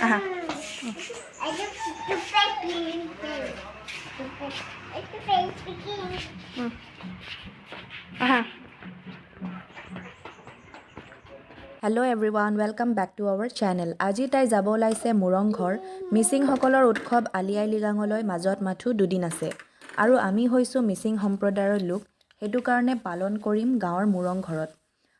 Aha. Aha. Hello' everyone welcome back to our channel. আজি তাই যাব ওলাইছে মুৰং ঘৰ। মিচিংসকলৰ উৎসৱ আলি আই লৃগাঙলৈ মাজত মাথো দুদিন আছে আৰু আমি হৈছোঁ মিচিং সম্প্ৰদায়ৰ লোক, সেইটো কাৰণে পালন কৰিম গাঁৱৰ মুৰং ঘৰত।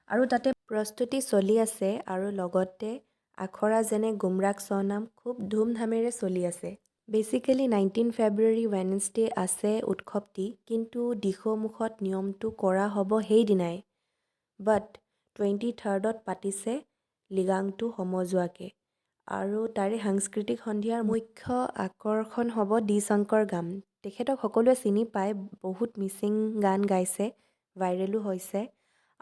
আৰু তাতে প্ৰস্তুতি চলি আছে আৰু লগতে আখৰা যেনে গুমৰাগ চনাম খুব ধুমধামেৰে চলি আছে। বেচিকেলি 19 ফেব্ৰুৱাৰী ৱেডনেছডে আছে উৎসৱটি, কিন্তু দিশমুখত নিয়মটো কৰা হ'ব সেইদিনাই। বাট 23rd পাতিছে লিগাংটো সমজুৱাকৈ আৰু তাৰে সাংস্কৃতিক সন্ধিয়াৰ মুখ্য আকৰ্ষণ হ'ব শংকৰ গাম। তেখেতক সকলোৱে চিনি পায়, বহুত মিচিং গান গাইছে, ভাইৰেলো হৈছে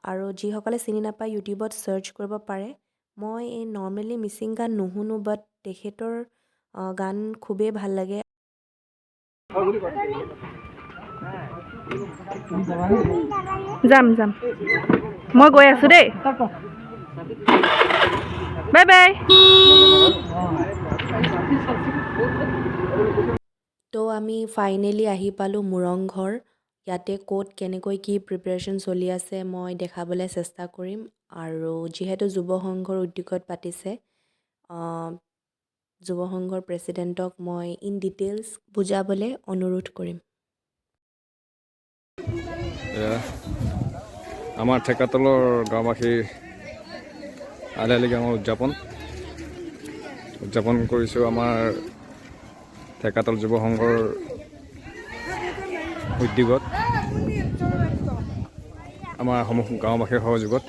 আৰু যিসকলে চিনি নাপায় ইউটিউবত চাৰ্চ কৰিব পাৰে। মই এই নৰ্মেলি মিচিং গান নুশুনো, বাট তেখেতৰ গান খুবেই ভাল লাগে। যাম মই গৈ আছোঁ দেই। Bye bye. তো আমি ফাইনেলি আহি পালোঁ মুৰং ঘৰ। ইয়াতে ক'ত কেনেকৈ কি প্ৰিপেৰেশ্যন চলি আছে মই দেখাবলৈ চেষ্টা কৰিম, আৰু যিহেতু যুৱ সংঘৰ উদ্যোগত পাতিছে, যুৱ সংঘৰ প্ৰেছিডেণ্টক মই ইন ডিটেইলছ বুজাবলৈ অনুৰোধ কৰিম। আমাৰ ঠেকাতলৰ গাঁওবাসীৰ আলি আই লৃগাঙৰ উদযাপন কৰিছোঁ আমাৰ ঠেকাতল যুৱ সংঘৰ উদ্যোগত, আমাৰ সমূহ গাঁওবাসীৰ সহযোগত।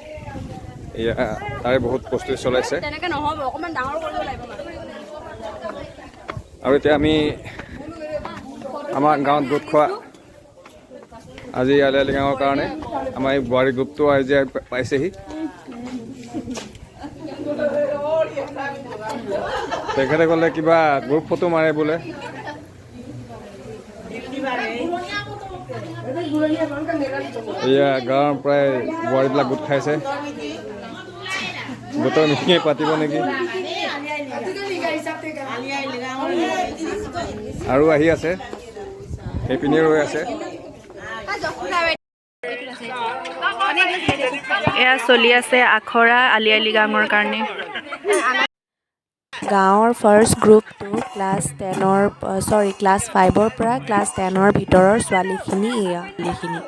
এয়া তাৰে বহুত প্ৰস্তুতি চলাইছে আৰু এতিয়া আমি আমাৰ গাঁৱত গোট খোৱা আজি আলি আই লৃগাঙৰ কাৰণে আমাৰ এই বোৱাৰী গ্ৰুপটো আজি পাইছেহি। তেখেতে ক'লে কিবা গ্ৰুপ ফটো মাৰে বোলে। এয়া গাঁৱৰ প্ৰায় বোৱাৰীবিলাক গোট খাইছে, গোটৰ মিটিঙে পাতিব নেকি। আৰু আহি আছে, সেইপিনে ৰৈ আছে। এয়া চলি আছে আখৰা আলি আই লৃগাঙৰ কাৰণে। গাঁৱৰ ফাৰ্ষ্ট গ্ৰুপটো ক্লাছ 5ৰ পৰা ক্লাছ 10ৰ ভিতৰৰ ছোৱালীখিনি। এয়া ছোৱালীখিনি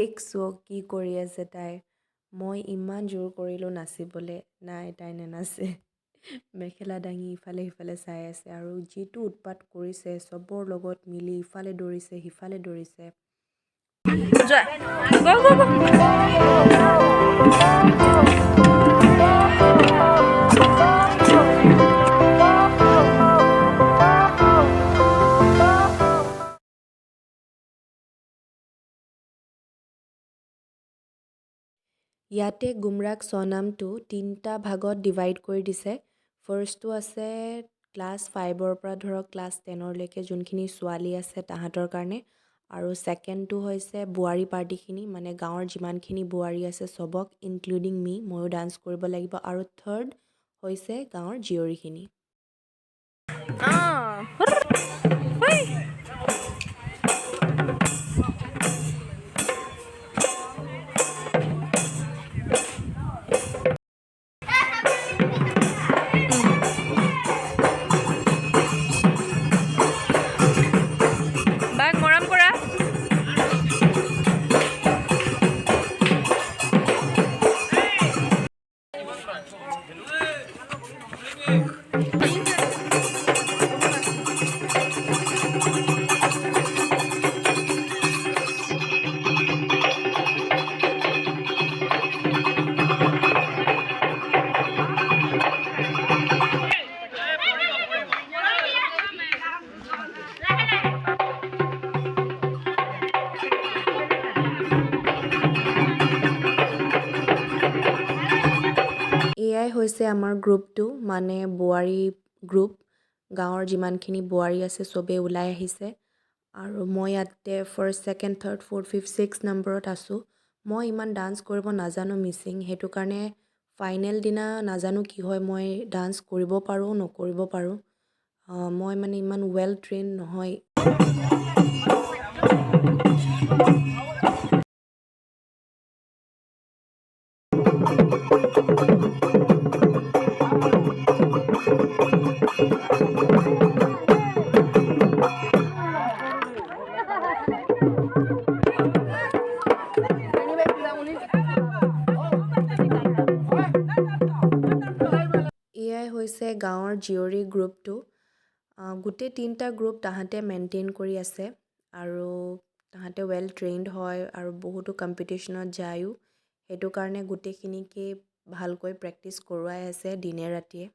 এক চোক কি কৰি আছে তাই। মই ইমান জোৰ কৰিলোঁ নাচিবলৈ, নাই তাই নেনাচে। মেখেলা দাঙি ইফালে সিফালে চাই আছে আৰু যিটো উৎপাত কৰিছে, চবৰ লগত মিলি ইফালে দৌৰিছে সিফালে দৌৰিছে। ইয়াতে গুমৰাগ চনামটো 3টা ভাগত ডিভাইড কৰি দিছে। ফাৰ্ষ্টটো আছে ক্লাছ 5ৰ পৰা ধৰক ক্লাছ 10লৈকে যোনখিনি ছোৱালী আছে তাহাঁতৰ কাৰণে, আৰু ছেকেণ্ডটো হৈছে বোৱাৰী পাৰ্টিখিনি, মানে গাঁৱৰ যিমানখিনি বোৱাৰী আছে চবক, ইনক্লুডিং মি, ময়ো ডান্স কৰিব লাগিব। আৰু থাৰ্ড হৈছে গাঁৱৰ জীয়ৰীখিনি। বাক মৰম কৰা। হৈছে আমাৰ গ্ৰুপটো মানে বোৱাৰী গ্ৰুপ গাঁৱৰ যিমানখিনি বোৱাৰী আছে চবেই ওলাই আহিছে আৰু মই ইয়াতে first second third fourth fifth six নম্বৰত আছোঁ মই ইমান ডান্স কৰিব নাজানো মিচিং সেইটো কাৰণে ফাইনেল দিনা নাজানো কি হয় মই ডান্স কৰিব পাৰোঁ নকৰিব পাৰোঁ মই মানে ইমান ৱেল ট্ৰেইন নহয় এয়াই হৈছে গাঁৱৰ জীয়ৰী গ্ৰুপটো গোটেই তিনিটা গ্ৰুপ তাহাঁতে মেইনটেইন কৰি আছে আৰু তাহাঁতে ৱেল ট্ৰেইনড হয় আৰু বহুতো কম্পিটিশ্যনত যায়ো সেইটো কাৰণে গোটেইখিনিকে ভালকৈ প্ৰেক্টিচ কৰোৱাই আছে দিনে ৰাতিয়ে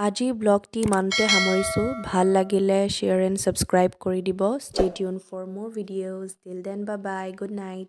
আজি ব্লগটি ইমানতে সামৰিছোঁ ভাল লাগিলে শ্বেয়াৰ এণ্ড ছাবস্ক্ৰাইব কৰি দিব stay tune for more videos till then bye bye good night